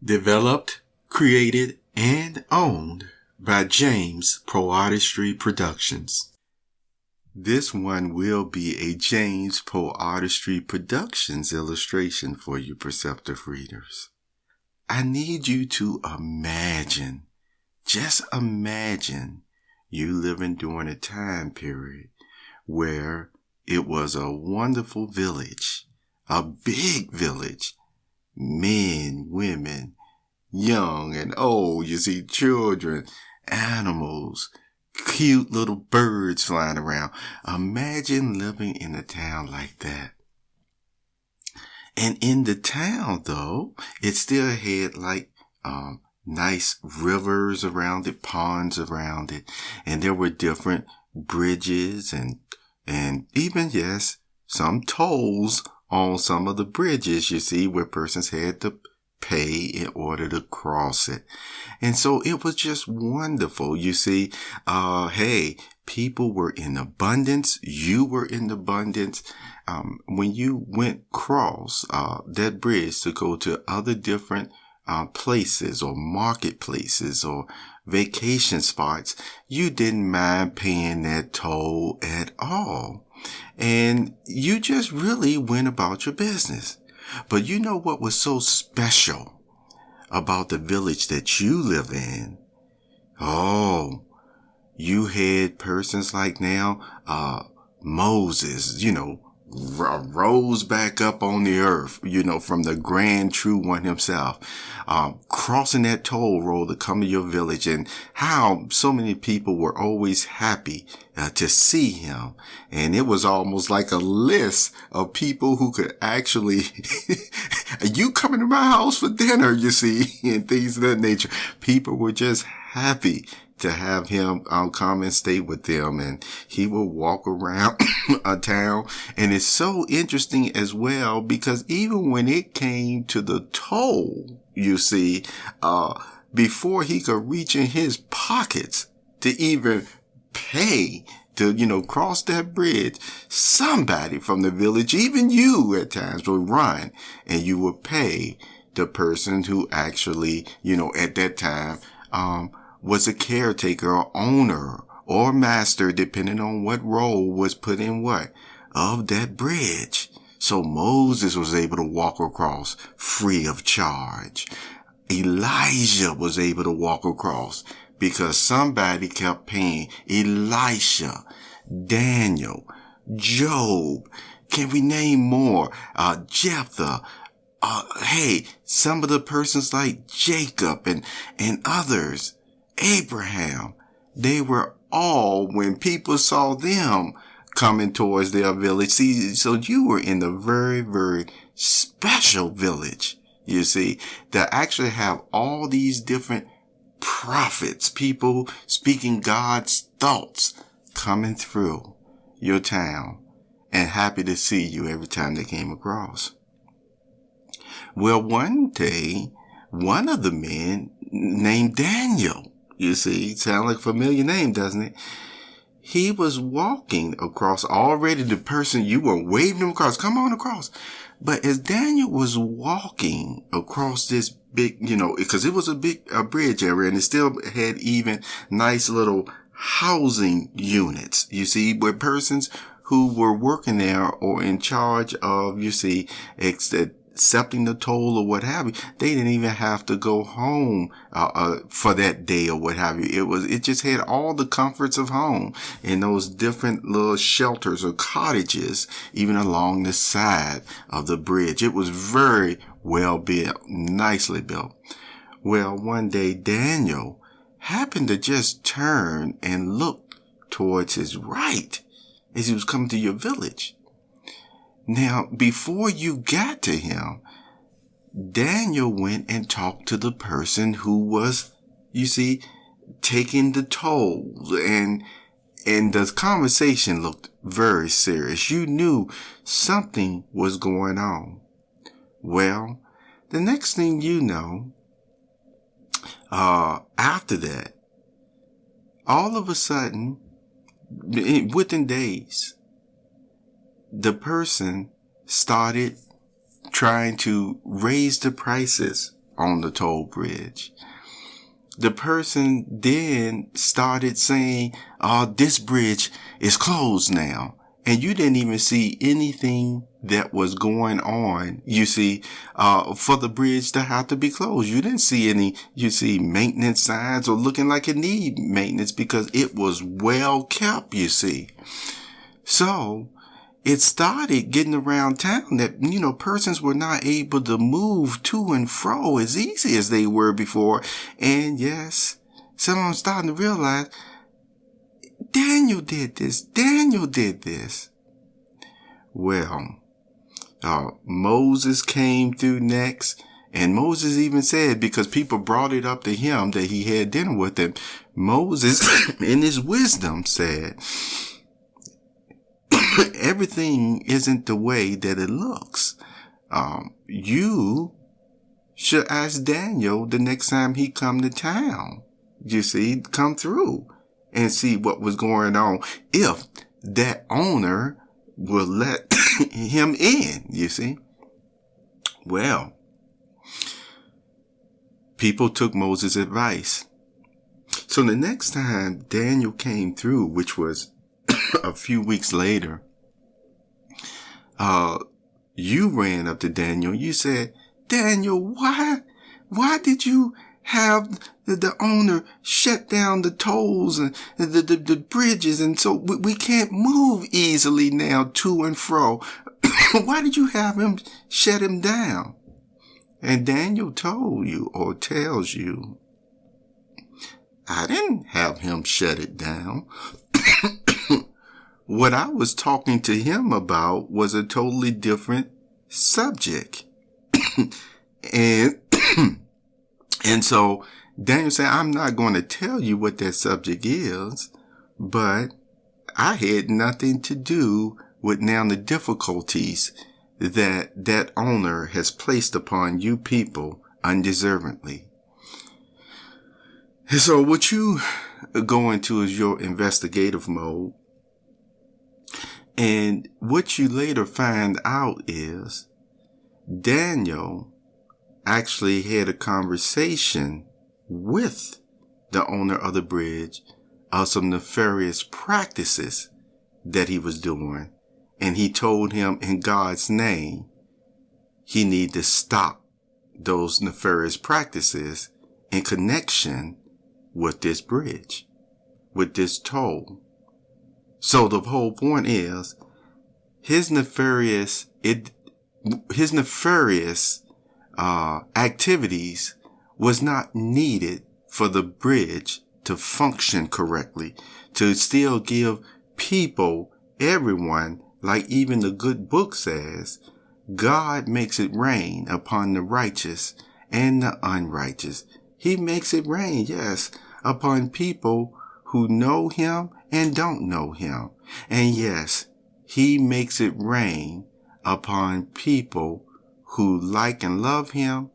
Developed, created, and owned by James PoeArtistry Productions. This one will be a James PoeArtistry Productions illustration for you perceptive readers. I need you to just imagine you living during a time period where it was a wonderful village, a big village, men, women, young and old, you see children, animals, cute little birds flying around. Imagine living in a town like that. And in the town, though, it still had nice rivers around it, ponds around it, and there were different bridges and even, yes, some tolls on some of the bridges, you see, where persons had to pay in order to cross it. And so it was just wonderful. You see, hey, people were in abundance. You were in abundance. When you went across that bridge to go to other different places or marketplaces or vacation spots, you didn't mind paying that toll at all. And you just really went about your business. But you know what was so special about the village that you live in? Oh, you had persons like now, Moses, rose back up on the earth, from the grand true one himself, crossing that toll road to come to your village, and how so many people were always happy to see him. And it was almost like a list of people who could actually, you coming to my house for dinner, you see, and things of that nature. People were just happy to have him come and stay with them, and he will walk around a town. And it's so interesting as well, because even when it came to the toll, you see, before he could reach in his pockets to even pay to, cross that bridge, somebody from the village, even you at times, would run and you would pay the person who actually, at that time, was a caretaker or owner or master, depending on what role was put in what, of that bridge. So Moses was able to walk across free of charge. Elijah was able to walk across because somebody kept paying. Elisha, Daniel, Job. Can we name more? Jephthah. Hey, some of the persons like Jacob and others. Abraham, they were all, when people saw them coming towards their village. See, so you were in the very, very special village, you see, that actually have all these different prophets, people speaking God's thoughts coming through your town and happy to see you every time they came across. Well, one day, one of the men named Daniel, you see, sound like a familiar name, doesn't it? He was walking across already. The person, you were waving him across, come on across. But as Daniel was walking across this big, because it was a bridge area, and it still had even nice little housing units, you see, where persons who were working there or in charge of, you see, accepting the toll or what have you, they didn't even have to go home for that day or what have you. It just had all the comforts of home in those different little shelters or cottages, even along the side of the bridge. It was very well built, nicely built. Well, one day Daniel happened to just turn and look towards his right as he was coming to your village. Now, before you got to him, Daniel went and talked to the person who was, you see, taking the toll, and the conversation looked very serious. You knew something was going on. Well, the next thing you know, after that, all of a sudden, within days, the person started trying to raise the prices on the toll bridge. The person then started saying, this bridge is closed now. And you didn't even see anything that was going on, you see, for the bridge to have to be closed. You didn't see any, maintenance signs or looking like it need maintenance because it was well kept, you see. So it started getting around town that, persons were not able to move to and fro as easy as they were before. And yes, some of them starting to realize, Daniel did this. Well, Moses came through next, and Moses even said, because people brought it up to him that he had dinner with them, Moses, in his wisdom, said, everything isn't the way that it looks. You should ask Daniel the next time he come to town. You see, come through and see what was going on. If that owner will let him in, you see. Well, people took Moses' advice. So the next time Daniel came through, which was a few weeks later, you ran up to Daniel. You said, Daniel, why did you have the owner shut down the tolls and the bridges, and so we can't move easily now to and fro? Why did you have him shut him down? And Daniel told you, or tells you, I didn't have him shut it down. What I was talking to him about was a totally different subject. And so Daniel said, I'm not going to tell you what that subject is, but I had nothing to do with now the difficulties that owner has placed upon you people undeservedly. And so what you go into is your investigative mode. And what you later find out is Daniel actually had a conversation with the owner of the bridge of some nefarious practices that he was doing. And he told him in God's name, he need to stop those nefarious practices in connection with this bridge, with this toll. So the whole point is his nefarious activities was not needed for the bridge to function correctly, to still give people, everyone, like even the good book says, God makes it rain upon the righteous and the unrighteous. He makes it rain, yes, upon people who know him and don't know him. And yes, he makes it rain upon people who like and love him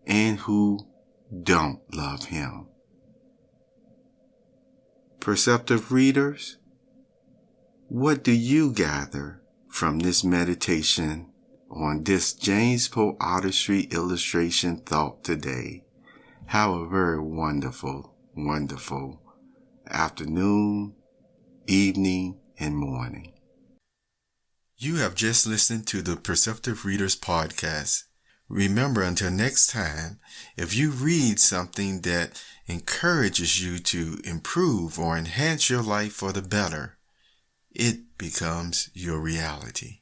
and who don't love him. Perceptive readers, what do you gather from this meditation on this James PoeArtistry illustration thought today? Have a very wonderful, wonderful afternoon, evening, and morning. You have just listened to the Perceptive Readers podcast. Remember, until next time, if you read something that encourages you to improve or enhance your life for the better, it becomes your reality.